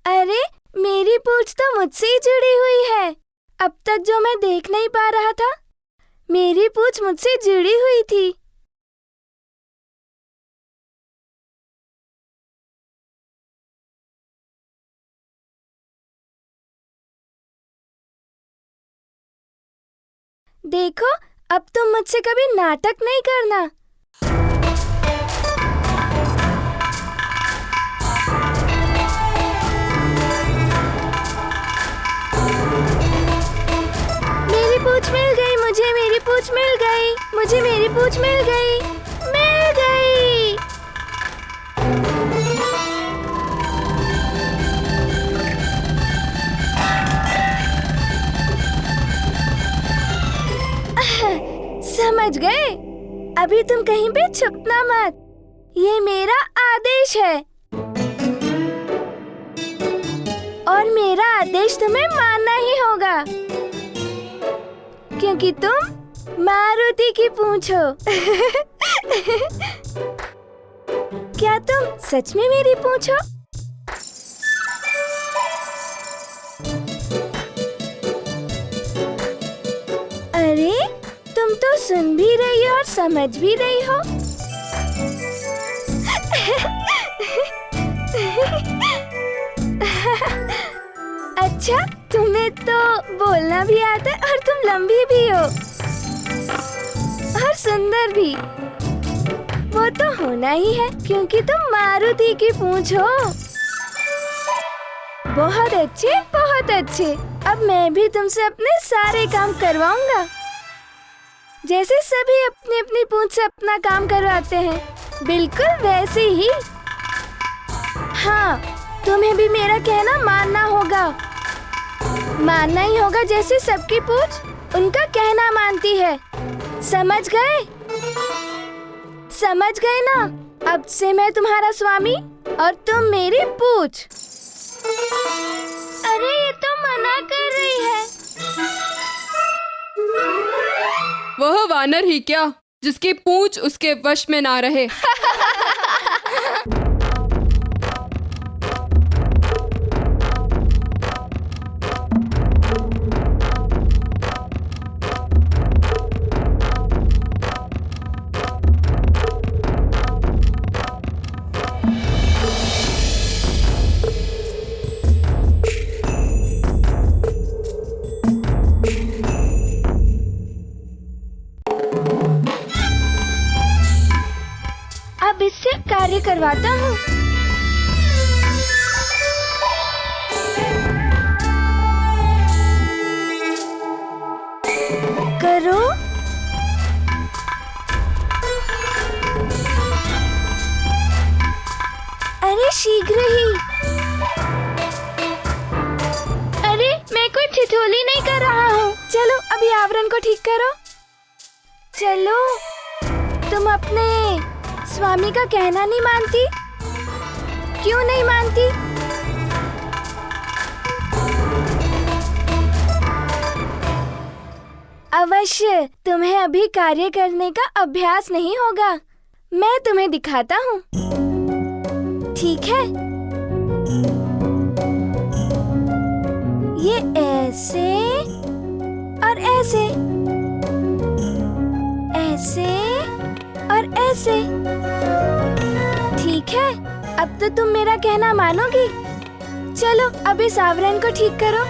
अरे मेरी पूंछ तो मुझसे ही जुड़ी हुई है। अब तक जो मैं देख नहीं पा रहा था, मेरी पूंछ मुझसे जुड़ी हुई थी। देखो, अब तुम मुझसे कभी नाटक नहीं करना। मेरी पूंछ मिल गई, मुझे मेरी पूंछ मिल गई, मुझे मेरी पूंछ मिल गई, मिल गई। समझ गए? अभी तुम कहीं पे छुपना मत, ये मेरा आदेश है और मेरा आदेश तुम्हें मानना ही होगा, क्योंकि तुम मारुति की पूंछ हो। क्या तुम सच में मेरी पूंछ हो? अरे तुम तो सुन भी रही हो और समझ भी रही हो। अच्छा, तुम्हें तो बोलना भी आता है और तुम लंबी भी हो और सुंदर भी। वो तो होना ही है, क्योंकि तुम मारुति की पूंछ हो। बहुत अच्छे, बहुत अच्छे। अब मैं भी तुमसे अपने सारे काम करवाऊंगा, जैसे सभी अपनी अपनी पूंछ से अपना काम करवाते हैं, बिल्कुल वैसे ही। हाँ, तुम्हें भी मेरा कहना मानना होगा। मानना ही होगा, जैसे सबकी पूंछ उनका कहना मानती है। समझ गए? समझ गए ना? अब से मैं तुम्हारा स्वामी और तुम मेरी पूंछ। अरे ये तो मना कर रही है। वह वानर ही क्या, जिसकी पूंछ उसके वश में ना रहे। अब इससे कार्य करवाता हूँ। करो। अरे शीघ्र ही। अरे मैं कोई ठिठोली नहीं कर रहा हूँ। चलो अभी आवरण को ठीक करो। चलो, तुम अपने स्वामी का कहना नहीं मानती? क्यों नहीं मानती? अवश्य तुम्हें अभी कार्य करने का अभ्यास नहीं होगा। मैं तुम्हें दिखाता हूँ, ठीक है? ये ऐसे और ऐसे, ऐसे और ऐसे, ठीक है? अब तो तुम मेरा कहना मानोगी। चलो अब इस आवरण को ठीक करो।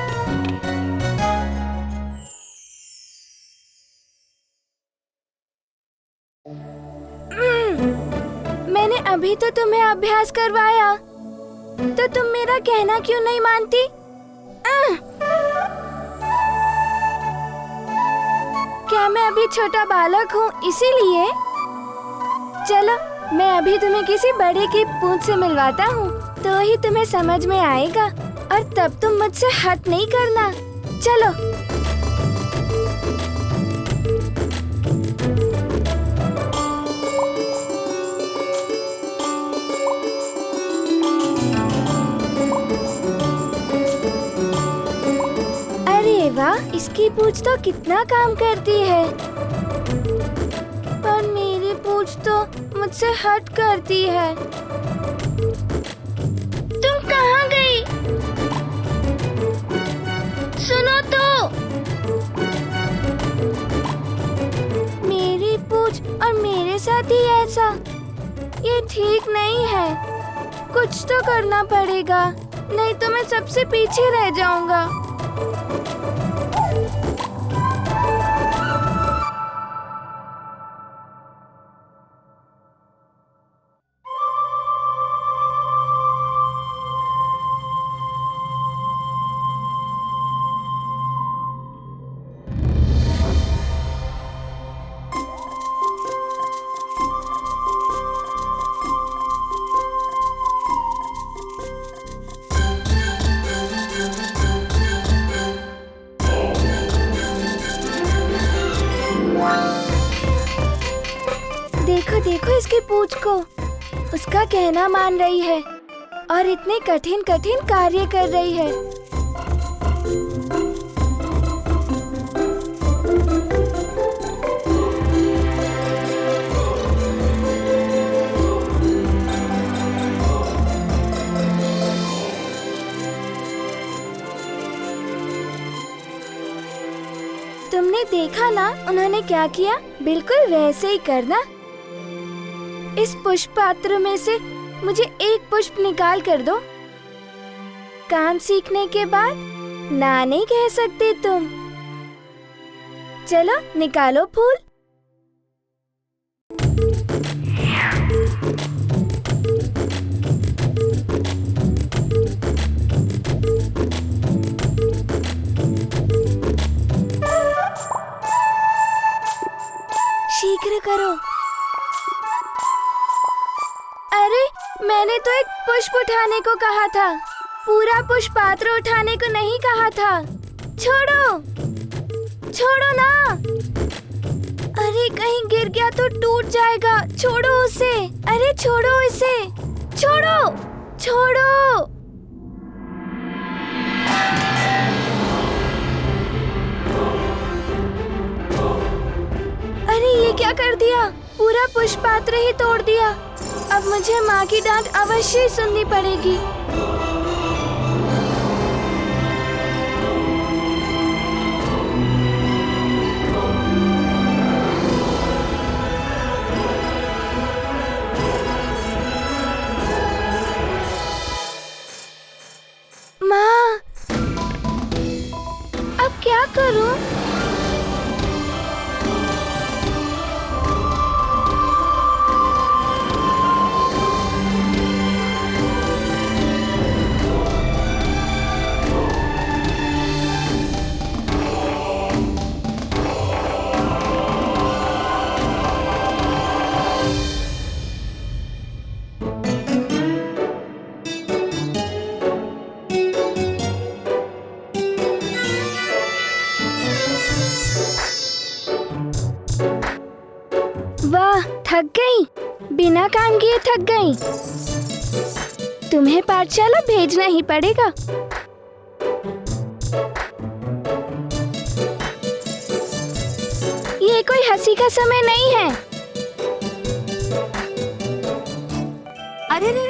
मैंने अभी तो तुम्हें अभ्यास करवाया, तो तुम मेरा कहना क्यों नहीं मानती? क्या मैं अभी छोटा बालक हूँ इसीलिए? चलो मैं अभी तुम्हें किसी बड़े की पूंछ से मिलवाता हूँ, तो ही तुम्हें समझ में आएगा, और तब तुम मुझसे हट नहीं करना। चलो। अरे वाह, इसकी पूंछ तो कितना काम करती है, पर मेरी पूंछ तो मुझसे हट करती है। तुम कहाँ गई? साथ ही ऐसा, ये ठीक नहीं है। कुछ तो करना पड़ेगा, नहीं तो मैं सबसे पीछे रह जाऊंगा। देखो देखो इसकी पूंछ को, उसका कहना मान रही है और इतने कठिन कठिन कार्य कर रही है। तुमने देखा ना उन्होंने क्या किया? बिल्कुल वैसे ही करना। इस पुष्प पात्र में से मुझे एक पुष्प निकाल कर दो। काम सीखने के बाद ना नहीं कह सकते तुम। चलो निकालो फूल। शीघ्र करो। अरे मैंने तो एक पुष्प उठाने को कहा था, पूरा पुष्प पात्र उठाने को नहीं कहा था। छोड़ो छोड़ो ना। अरे कहीं गिर गया तो टूट जाएगा। छोड़ो उसे। अरे छोड़ो इसे। छोड़ो छोड़ो। अरे ये क्या कर दिया? पूरा पुष्प पात्र ही तोड़ दिया। अब मुझे माँ की डांट अवश्य ही सुननी पड़ेगी। माँ, अब क्या करूं? वाह, थक गई। बिना काम किए थक गई। तुम्हें पाठशाला भेजना ही पड़ेगा। ये कोई हंसी का समय नहीं है। अरे रे,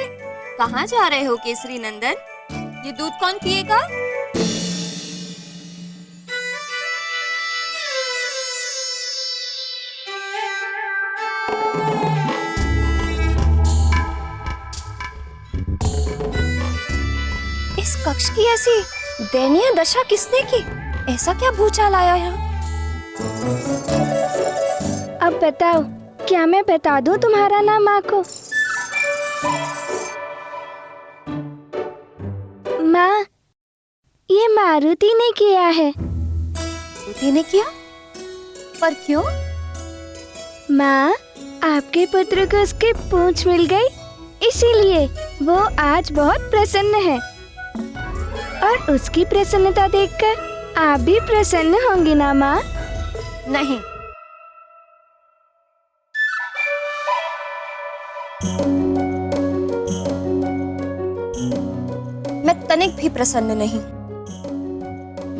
कहाँ जा रहे हो केसरी नंदन? ये दूध कौन पिएगा? इस कक्ष की ऐसी दयनीय दशा किसने की? ऐसा क्या भूचाल आया यहाँ? अब बताओ, क्या मैं बता दूं तुम्हारा नाम माँ को? माँ, ये मारुति ने किया है। मारुति ने किया? पर क्यों? माँ, आपके पुत्र को उसकी पूंछ मिल गई, इसीलिए वो आज बहुत प्रसन्न है। और उसकी प्रसन्नता देखकर आप भी प्रसन्न होंगी ना माँ? नहीं, मैं तनिक भी प्रसन्न नहीं।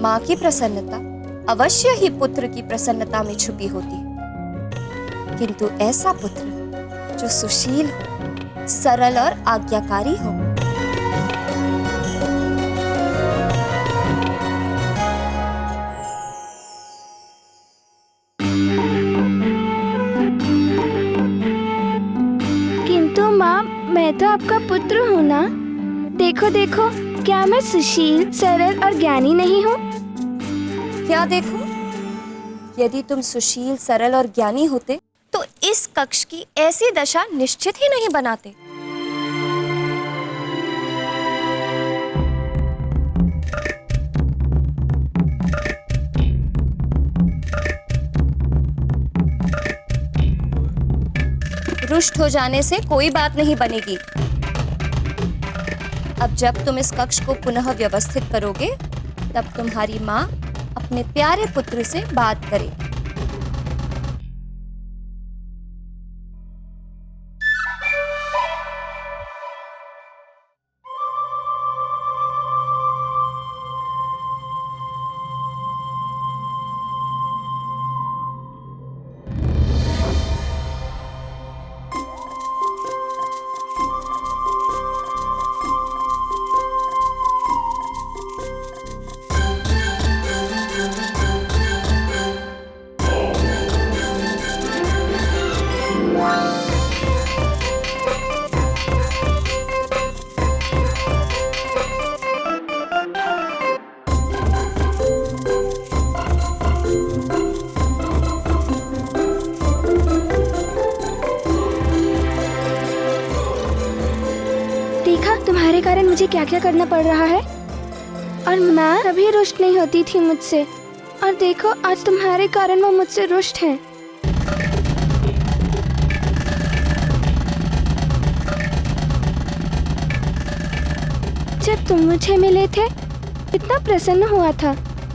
माँ की प्रसन्नता अवश्य ही पुत्र की प्रसन्नता में छुपी होती है, किंतु ऐसा पुत्र जो सुशील हो, सरल और आज्ञाकारी हो। देखो देखो, क्या मैं सुशील, सरल और ज्ञानी नहीं हूँ? क्या देखो? यदि तुम सुशील, सरल और ज्ञानी होते तो इस कक्ष की ऐसी दशा निश्चित ही नहीं बनाते। रुष्ट हो जाने से कोई बात नहीं बनेगी। अब जब तुम इस कक्ष को पुनः व्यवस्थित करोगे, तब तुम्हारी माँ अपने प्यारे पुत्र से बात करे। देखा, तुम्हारे कारण मुझे क्या क्या करना पड़ रहा है। और मैं कभी रुष्ट नहीं होती थी मुझसे, और देखो आज तुम्हारे कारण वो मुझसे रुष्ट हैं। जब तुम मुझे मिले थे कितना प्रसन्न हुआ था,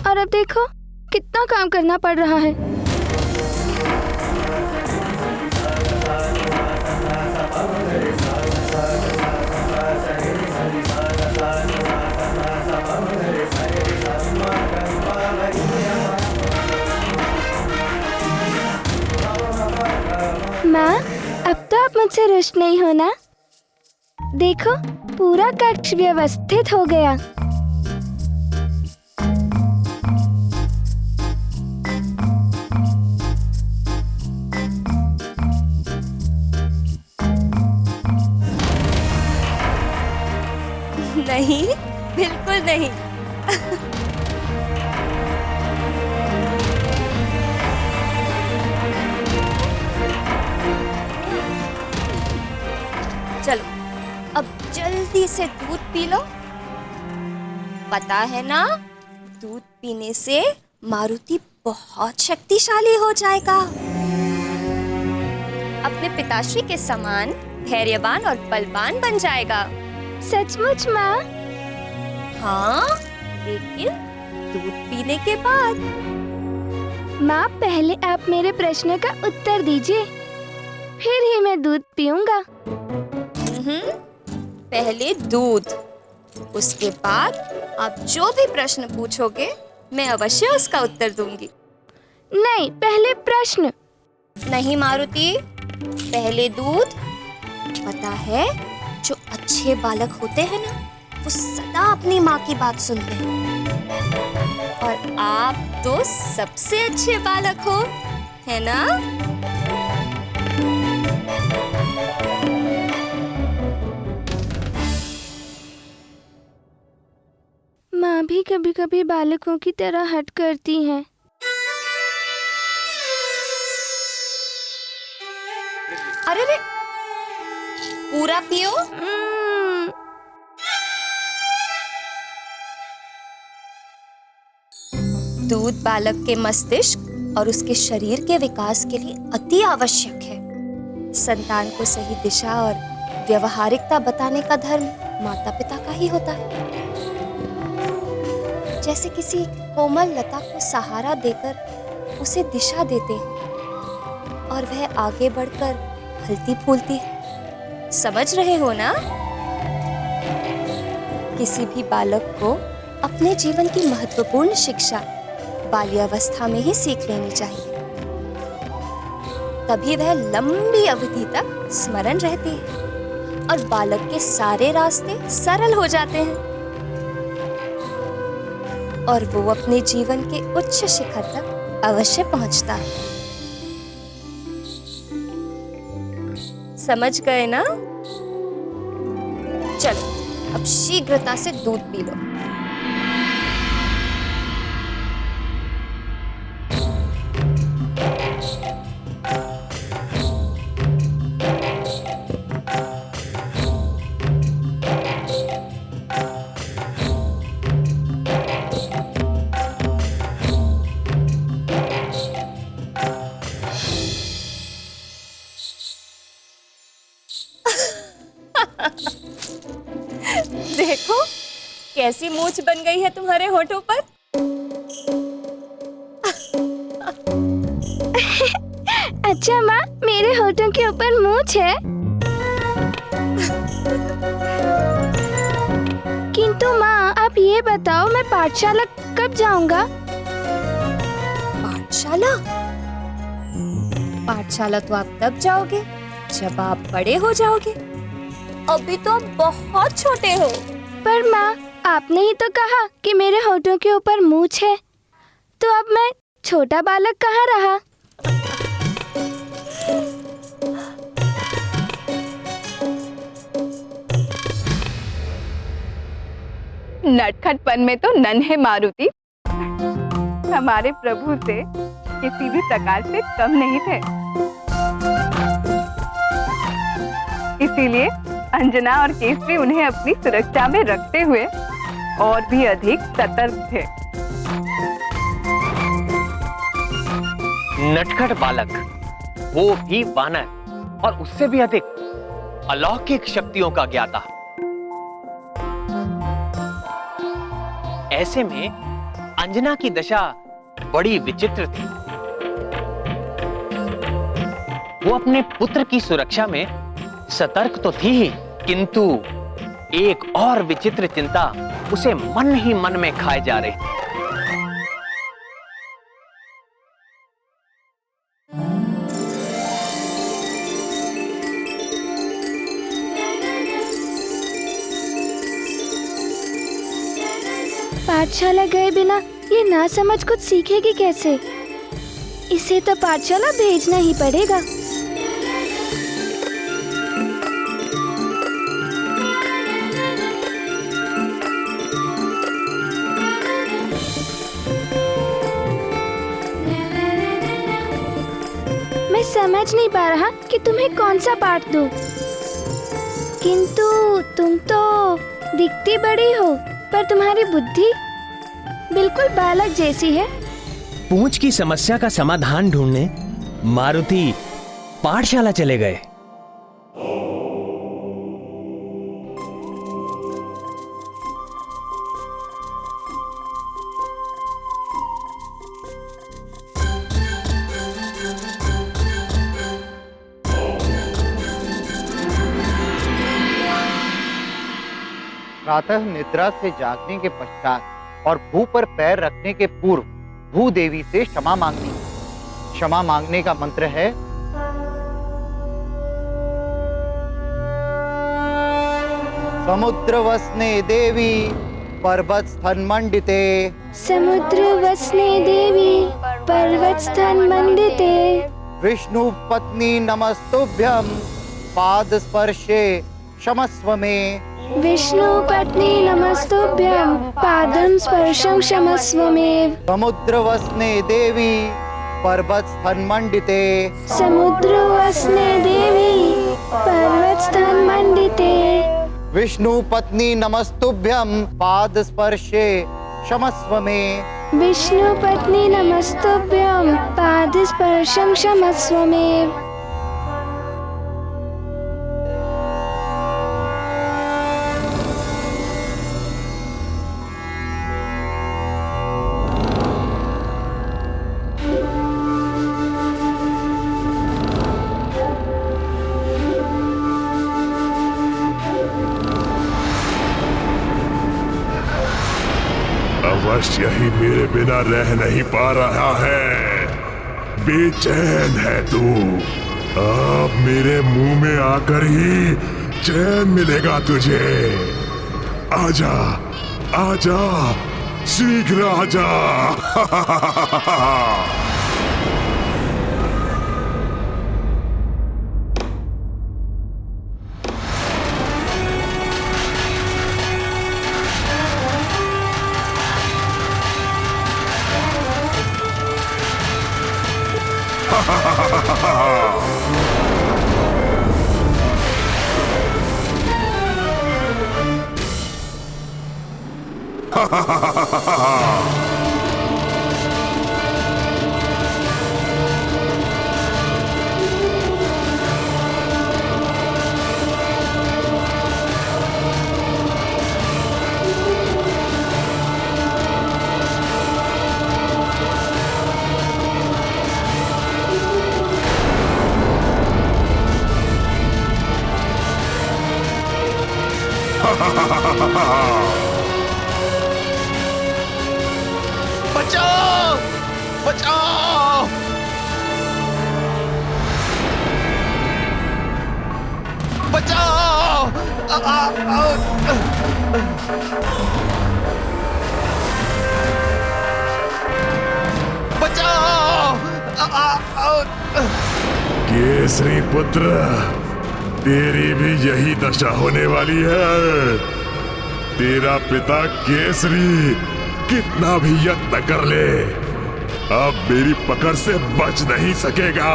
और अब देखो कितना काम करना पड़ रहा है। माँ, अब तो आप मुझसे रुष्ट नहीं हो ना? देखो, पूरा कक्ष व्यवस्थित हो गया। नहीं, बिल्कुल नहीं। चलो, अब जल्दी से दूध पी लो। पता है ना, दूध पीने से मारुति बहुत शक्तिशाली हो जाएगा। अपने पिताश्री के समान धैर्यवान और बलवान बन जाएगा। सचमुच माँ? हाँ, लेकिन दूध पीने के बाद। माँ, पहले आप मेरे प्रश्न का उत्तर दीजिए, फिर ही मैं दूध पीऊंगा। पहले दूध, उसके बाद आप जो भी प्रश्न पूछोगे मैं अवश्य उसका उत्तर दूंगी। नहीं, पहले प्रश्न। नहीं मारुति, पहले दूध। पता है, जो अच्छे बालक होते हैं ना, वो सदा अपनी माँ की बात सुनते हैं। और आप तो सबसे अच्छे बालक हो, है ना? माँ भी कभी कभी बालकों की तरह हट करती हैं। अरे रे, पूरा पियो। दूध बालक के मस्तिष्क और उसके शरीर के विकास के लिए अति आवश्यक है। संतान को सही दिशा और व्यवहारिकता बताने का धर्म माता पिता का ही होता है। जैसे किसी कोमल लता को सहारा देकर उसे दिशा देते हैं और वह आगे बढ़कर फलती फूलती है। समझ रहे हो ना? किसी भी बालक को अपने जीवन की महत्वपूर्ण शिक्षा बाल्यावस्था में ही सीख लेनी चाहिए, तभी वह लंबी अवधि तक स्मरण रहती है और बालक के सारे रास्ते सरल हो जाते हैं और वो अपने जीवन के उच्च शिखर तक अवश्य पहुंचता है। समझ गए ना? चलो अब शीघ्रता से दूध पी लो। देखो कैसी मूंछ बन गई है तुम्हारे होठों पर। अच्छा माँ, मेरे होठों के ऊपर मूंछ है। किंतु माँ, आप ये बताओ मैं पाठशाला कब जाऊंगा? पाठशाला? पाठशाला तो आप तब जाओगे जब आप बड़े हो जाओगे। अभी तो आप बहुत छोटे हो। पर माँ, आपने ही तो कहा कि मेरे होठों के ऊपर मूंछ है, तो अब मैं छोटा बालक कहाँ रहा? नटखटपन में तो नन्हे मारुति हमारे प्रभु से किसी भी प्रकार से कम नहीं थे। इसीलिए अंजना और केसरी उन्हें अपनी सुरक्षा में रखते हुए और भी अधिक सतर्क थे। नटखट बालक, वो भी वानर, और उससे भी अधिक अलौकिक शक्तियों का ज्ञाता। ऐसे में अंजना की दशा बड़ी विचित्र थी। वो अपने पुत्र की सुरक्षा में सतर्क तो थी ही, किंतु एक और विचित्र चिंता उसे मन ही मन में खाए जा रही थी। पाठशाला गए बिना ये ना समझ कुछ सीखेगी कैसे? इसे तो पाठशाला भेजना ही पड़ेगा। मैं समझ नहीं पा रहा कि तुम्हें कौन सा पाठ दूं। किंतु तुम तो दिखती बड़ी हो, पर तुम्हारी बुद्धि बिल्कुल बालक जैसी है। पूंछ की समस्या का समाधान ढूंढने मारुति पाठशाला चले गए। प्रातः निद्रा से जागने के पश्चात और भू पर पैर रखने के पूर्व भू देवी से क्षमा मांगनी। क्षमा मांगने का मंत्र है समुद्र वसने देवी पर्वत स्थन मंडिते। समुद्र वसने देवी पर्वत स्थन मंडिते। विष्णु पत्नी नमस्तुभ्यं पाद स्पर्शे क्षमस्व में। विष्णु पत्नी नमस्तुभ्यं पादं स्पर्शं क्षमस्व मे। समुद्र वसने देवी पर्वत स्थन मंडिते। समुद्र वसने देवी पर्वत स्थन मंडिते। विष्णु पत्नी नमस्तुभ्यं पाद स्पर्शे क्षमस्व में। विष्णु पत्नी नमस्तुभ्यं पाद स्पर्शं क्षमस्व मे। अवश्य ही मेरे बिना रह नहीं पा रहा है। बेचैन है तू। अब मेरे मुंह में आकर ही चैन मिलेगा तुझे। आजा, आजा, शीघ्र आजा। बचाओ बचाओ बचाओ बचाओ केसरी पुत्र, तेरी भी यही दशा होने वाली है। तेरा पिता केसरी कितना भी यत्न कर ले, अब मेरी पकड़ से बच नहीं सकेगा।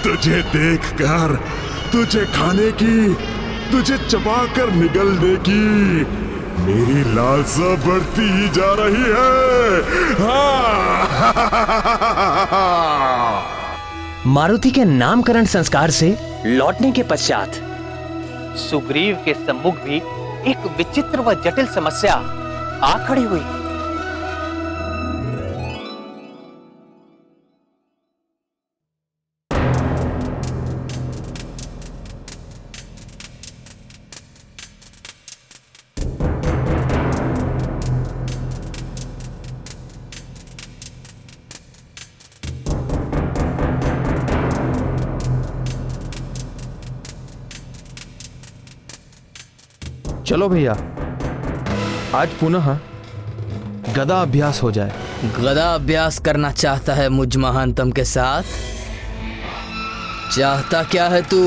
तुझे देखकर, तुझे खाने की, तुझे चबाकर निगलने की मेरी लालसा बढ़ती ही जा रही है। मारुति के नामकरण संस्कार से लौटने के पश्चात सुग्रीव के सम्मुख भी एक विचित्र व जटिल समस्या आ खड़ी हुई। चलो भैया, आज पुनः गदा अभ्यास हो जाए। गदा अभ्यास करना चाहता है मुझ महानतम के साथ? चाहता क्या है तू?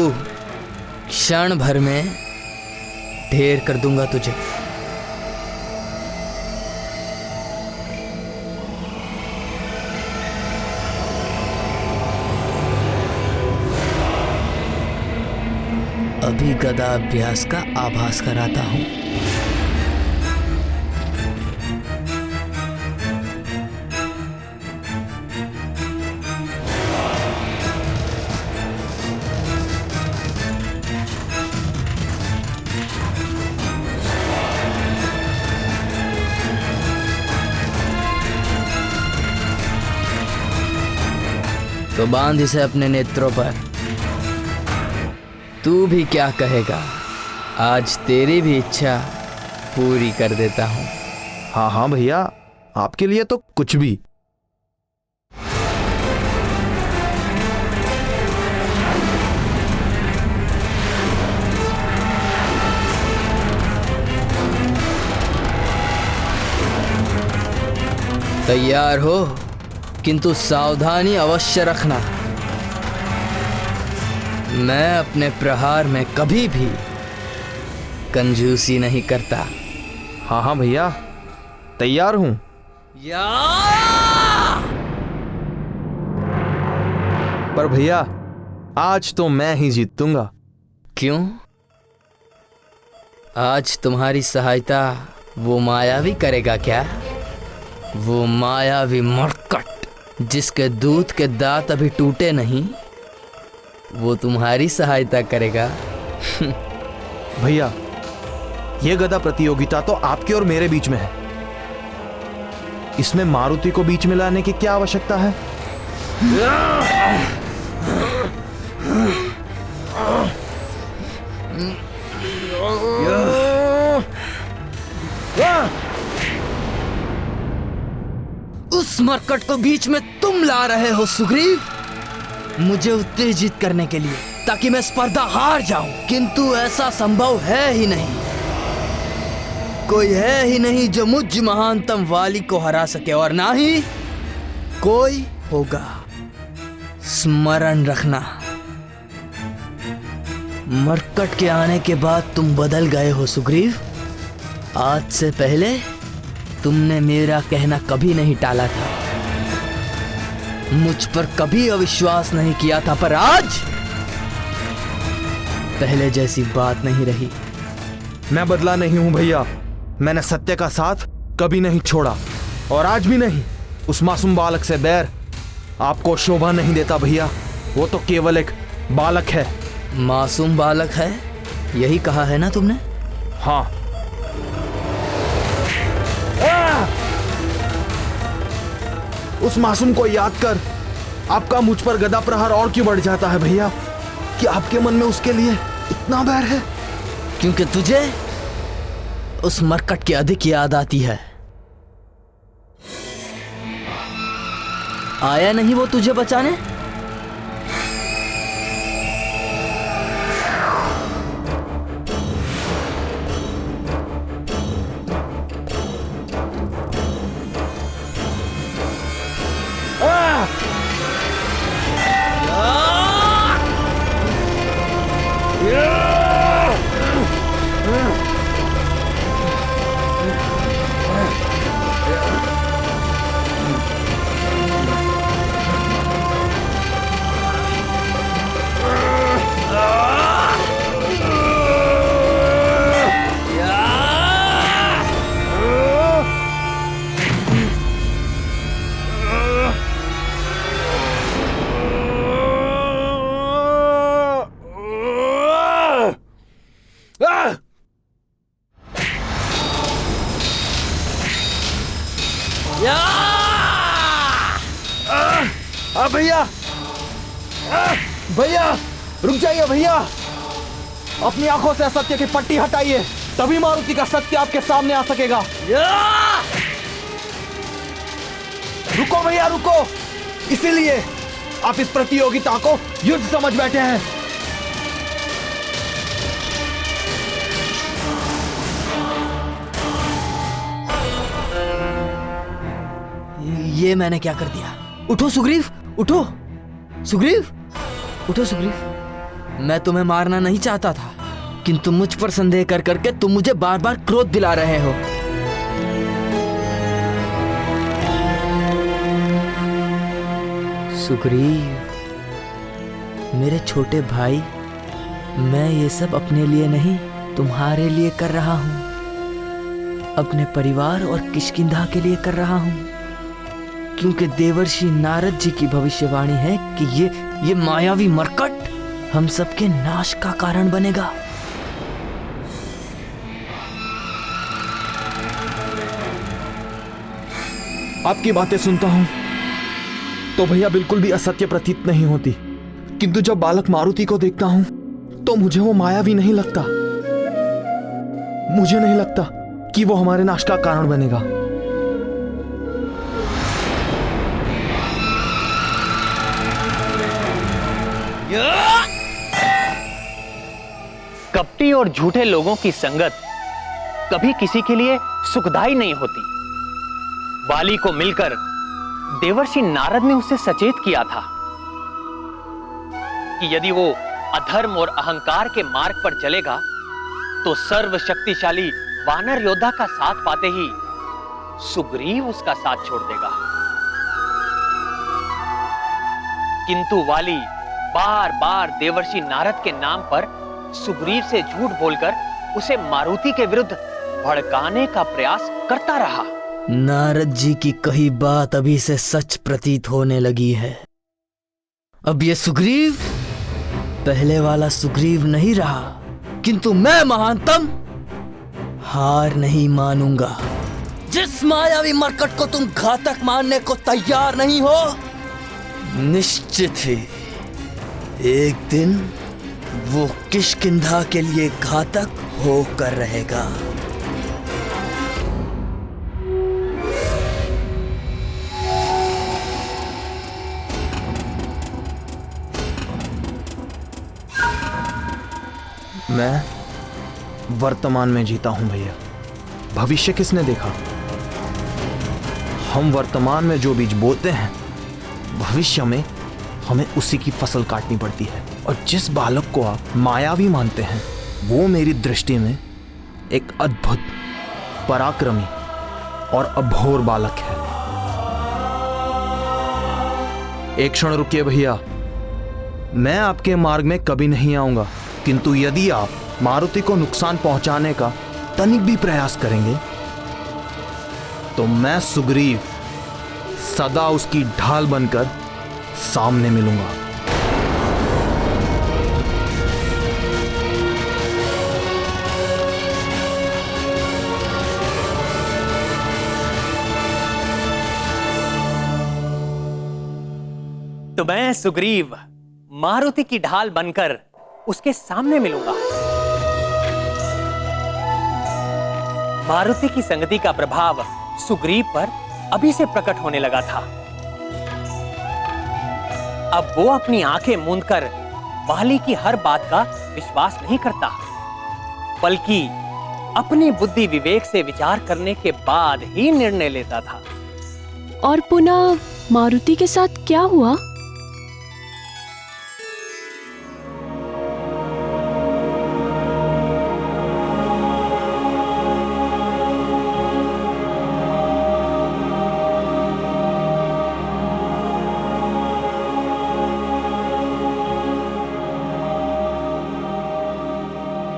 क्षण भर में ढेर कर दूंगा तुझे। अभी गदा अभ्यास का आभास कराता हूं। तो बांध इसे अपने नेत्रों पर। तू भी क्या कहेगा? आज तेरी भी इच्छा पूरी कर देता हूं। हाँ हाँ भैया, आपके लिए तो कुछ भी। तैयार हो, किंतु सावधानी अवश्य रखना। मैं अपने प्रहार में कभी भी कंजूसी नहीं करता। हाँ हाँ भैया, तैयार हूं। पर भैया, आज तो मैं ही जीतूंगा। क्यों? आज तुम्हारी सहायता वो मायावी करेगा क्या? वो मायावी मरकट जिसके दूध के दांत अभी टूटे नहीं, वो तुम्हारी सहायता करेगा। भैया, ये गदा प्रतियोगिता तो आपके और मेरे बीच में है। इसमें मारुति को बीच में लाने की क्या आवश्यकता है? उस मरकट को बीच में तुम ला रहे हो सुग्रीव, मुझे उत्तेजित करने के लिए, ताकि मैं स्पर्धा हार जाऊं। किंतु ऐसा संभव है ही नहीं। कोई है ही नहीं जो मुझ महानतम वाली को हरा सके, और ना ही कोई होगा। स्मरण रखना, मरकट के आने के बाद तुम बदल गए हो सुग्रीव। आज से पहले तुमने मेरा कहना कभी नहीं टाला था। मुझ पर कभी अविश्वास नहीं किया था, पर आज पहले जैसी बात नहीं रही। मैं बदला नहीं हूं भैया। मैंने सत्य का साथ कभी नहीं छोड़ा और आज भी नहीं। उस मासूम बालक से बैर आपको शोभा नहीं देता भैया। वो तो केवल एक बालक है। मासूम बालक है, यही कहा है ना तुमने? हाँ। उस मासूम को याद कर आपका मुझ पर गदा प्रहार और क्यों बढ़ जाता है भैया? कि आपके मन में उसके लिए इतना बैर है? क्योंकि तुझे उस मरकट की अधिक याद आती है। आया नहीं वो तुझे बचाने? भैया भैया रुक जाइए भैया। अपनी आंखों से असत्य की पट्टी हटाइए, तभी मारुति का सत्य आपके सामने आ सकेगा। रुको भैया रुको। इसीलिए आप इस प्रतियोगिता को युद्ध समझ बैठे हैं। ये मैंने क्या कर दिया? उठो सुग्रीव, उठो सुग्रीव, उठो सुग्रीव। मैं तुम्हें मारना नहीं चाहता था, किंतु मुझ पर संदेह कर करके तुम मुझे बार बार क्रोध दिला रहे हो। सुग्रीव, मेरे छोटे भाई, मैं ये सब अपने लिए नहीं तुम्हारे लिए कर रहा हूं। अपने परिवार और किष्किंधा के लिए कर रहा हूं, क्योंकि देवर्षि नारद जी की भविष्यवाणी है कि ये मायावी मरकट हम सबके नाश का कारण बनेगा। आपकी बातें सुनता हूं तो भैया बिल्कुल भी असत्य प्रतीत नहीं होती, किंतु जब बालक मारुति को देखता हूं तो मुझे वो मायावी नहीं लगता। मुझे नहीं लगता कि वो हमारे नाश का कारण बनेगा। कपटी और झूठे लोगों की संगत कभी किसी के लिए सुखदायी नहीं होती। वाली को मिलकर देवर्षि नारद ने उसे सचेत किया था कि यदि वो अधर्म और अहंकार के मार्ग पर चलेगा तो सर्वशक्तिशाली वानर योद्धा का साथ पाते ही सुग्रीव उसका साथ छोड़ देगा। किंतु वाली बार बार देवर्षि नारद के नाम पर सुग्रीव से झूठ बोलकर उसे मारुति के विरुद्ध भड़काने का प्रयास करता रहा। नारद जी की कही बात अभी से सच प्रतीत होने लगी है। अब ये सुग्रीव पहले वाला सुग्रीव नहीं रहा, किंतु मैं महानतम हार नहीं मानूंगा। जिस मायावी मरकट को तुम घातक मानने को तैयार नहीं हो, निश्चित ही एक दिन वो किष्किंधा के लिए घातक होकर रहेगा। मैं वर्तमान में जीता हूं भैया, भविष्य किसने देखा? हम वर्तमान में जो बीज बोते हैं, भविष्य में हमें उसी की फसल काटनी पड़ती है। और जिस बालक को आप मायावी मानते हैं, वो मेरी दृष्टि में एक अद्भुत, पराक्रमी और अभोर बालक है। एक क्षण रुकिए भैया, मैं आपके मार्ग में कभी नहीं आऊंगा, किंतु यदि आप मारुति को नुकसान पहुंचाने का तनिक भी प्रयास करेंगे तो मैं सुग्रीव सदा उसकी ढाल बनकर सामने मिलूंगा। तो मैं सुग्रीव मारुति की ढाल बनकर उसके सामने मिलूंगा। मारुति की संगति का प्रभाव सुग्रीव पर अभी से प्रकट होने लगा था। अब वो अपनी आंखें मूंदकर वाली की हर बात का विश्वास नहीं करता, बल्कि अपनी बुद्धि विवेक से विचार करने के बाद ही निर्णय लेता था। और पुनः मारुति के साथ क्या हुआ?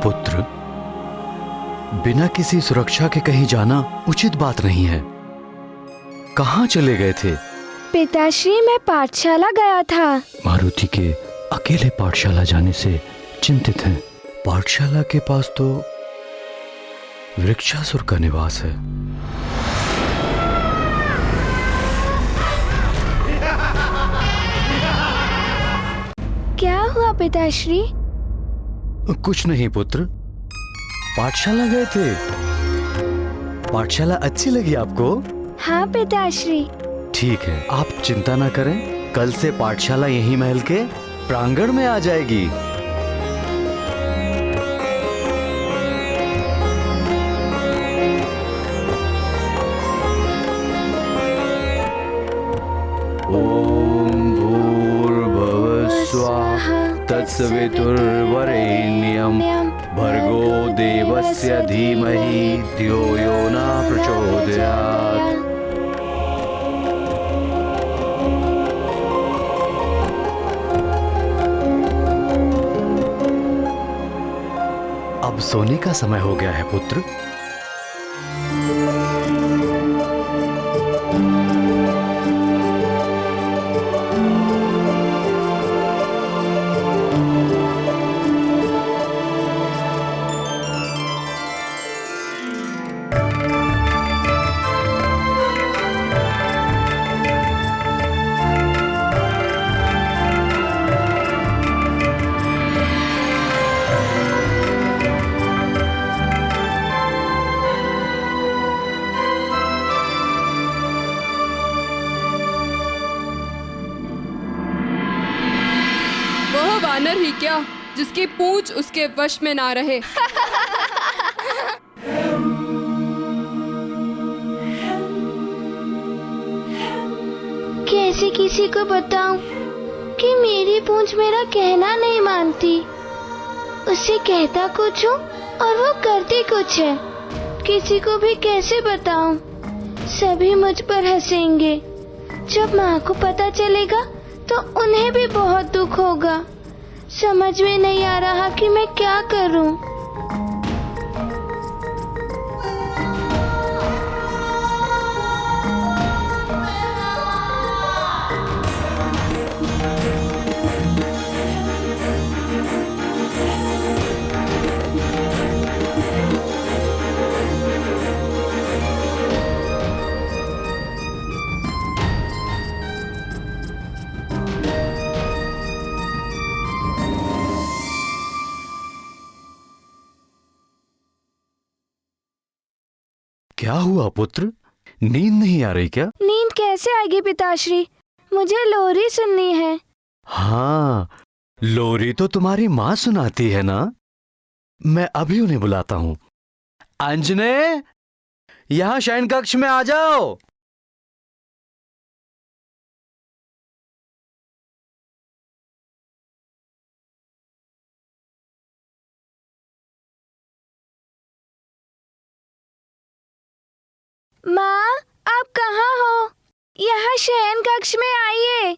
पुत्र, बिना किसी सुरक्षा के कहीं जाना उचित बात नहीं है। कहाँ चले गए थे? पिताश्री, मैं पाठशाला गया था। मारुति के अकेले पाठशाला जाने से चिंतित हैं। पाठशाला के पास तो वृक्षासुर का निवास है। क्या हुआ पिताश्री? कुछ नहीं पुत्र, पाठशाला गए थे। पाठशाला अच्छी लगी आपको? हाँ पिताश्री। ठीक है, आप चिंता ना करें, कल से पाठशाला यही महल के प्रांगण में आ जाएगी। ओम भूर्भुवः स्वाहा तत्सवितुर्वरेण्यं भर्गो देवस्य धीमहि धियो यो न प्रचोदयात्। अब सोने का समय हो गया है पुत्र। वानर ही क्या, जिसकी पूंछ उसके वश में ना रहे। कैसे किसी को बताऊं कि मेरी पूंछ मेरा कहना नहीं मानती। उसे कहता कुछ हूँ और वो करती कुछ है। किसी को भी कैसे बताऊं? सभी मुझ पर हंसेंगे। जब माँ को पता चलेगा तो उन्हें भी बहुत दुख होगा। समझ में नहीं आ रहा कि मैं क्या करूं। क्या हुआ पुत्र, नींद नहीं आ रही क्या? नींद कैसे आएगी पिताश्री, मुझे लोरी सुननी है। हाँ, लोरी तो तुम्हारी माँ सुनाती है ना। मैं अभी उन्हें बुलाता हूँ। अंजने, यहाँ शयन कक्ष में आ जाओ। माँ, आप कहाँ हो? यहाँ शयन कक्ष में आइए।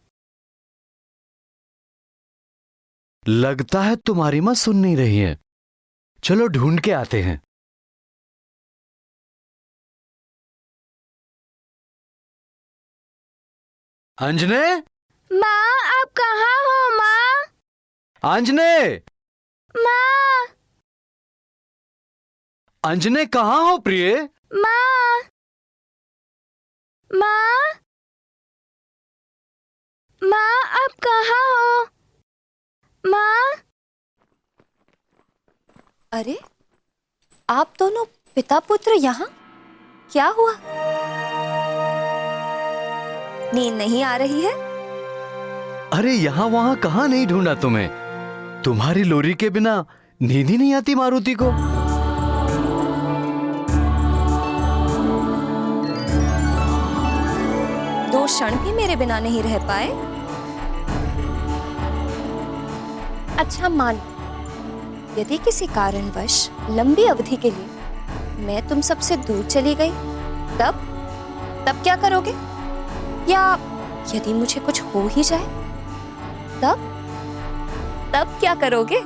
लगता है तुम्हारी मां सुन नहीं रही है। चलो ढूंढ के आते हैं। अंजने, माँ, आप कहाँ हो माँ? अंजने, माँ, अंजने कहाँ हो प्रिय? माँ, माँ, माँ, आप कहाँ हो? माँ। अरे, आप दोनों पिता पुत्र यहाँ? क्या हुआ? नींद नहीं आ रही है? अरे यहाँ वहां कहाँ नहीं ढूंढा तुम्हें। तुम्हारी लोरी के बिना नींद ही नहीं आती मारुति को। दो क्षण भी मेरे बिना नहीं रह पाए? अच्छा मान, यदि किसी कारणवश लंबी अवधि के लिए मैं तुम सबसे दूर चली गई, तब क्या करोगे? या यदि मुझे कुछ हो ही जाए, तब क्या करोगे?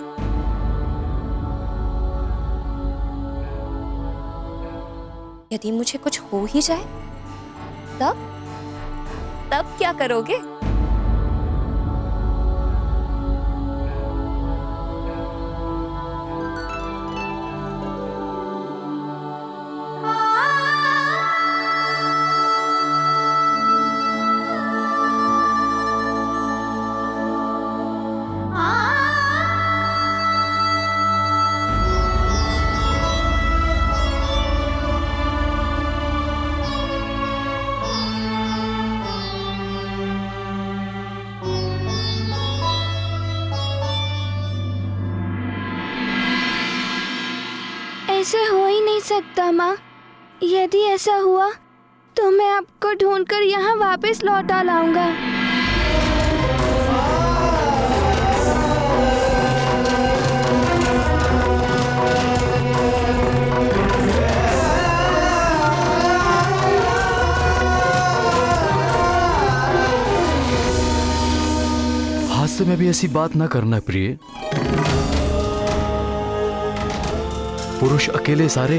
यदि मुझे कुछ हो ही जाए, तब क्या करोगे? ऐसे हो ही नहीं सकता माँ। यदि ऐसा हुआ तो मैं आपको ढूंढकर यहाँ वापस लौटा लाऊंगा। हास्य में भी ऐसी बात ना करना प्रिय। पुरुष अकेले सारे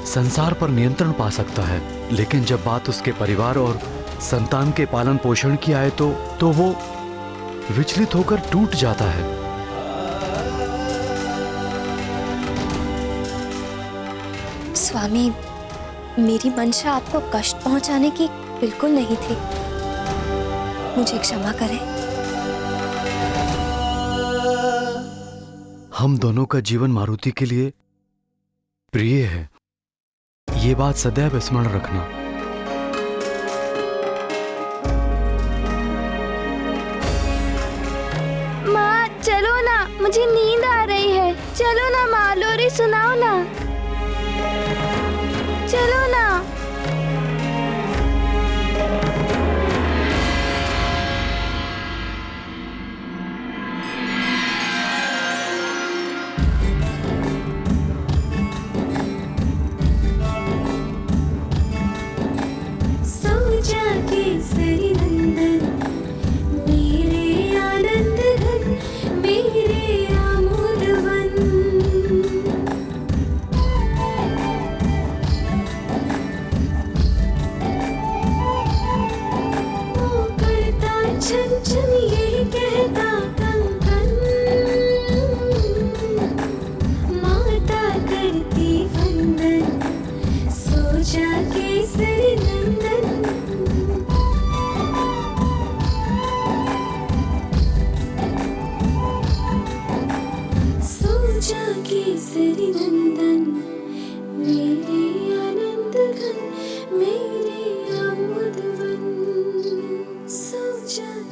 संसार पर नियंत्रण पा सकता है, लेकिन जब बात उसके परिवार और संतान के पालन पोषण की आए तो वो विचलित होकर टूट जाता है। स्वामी, मेरी मंशा आपको कष्ट पहुंचाने की बिल्कुल नहीं थी। मुझे क्षमा करें। हम दोनों का जीवन मारुति के लिए प्रिय है, ये बात सदैव स्मरण रखना। माँ चलो ना, मुझे नींद आ रही है। चलो ना माँ, लोरी सुनाओ ना। चलो ना।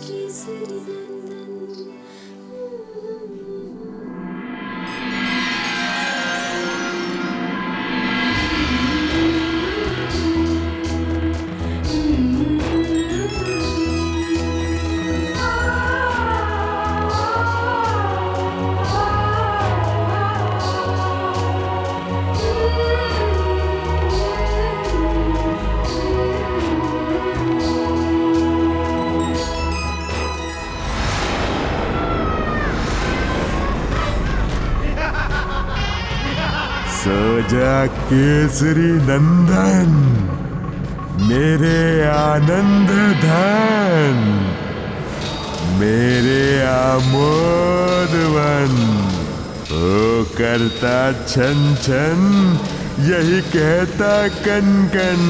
Keep राजा केसरी नंदन, मेरे आनंद धन, मेरे आमोदवन, ओ करता छन छन, यही कहता कन कन।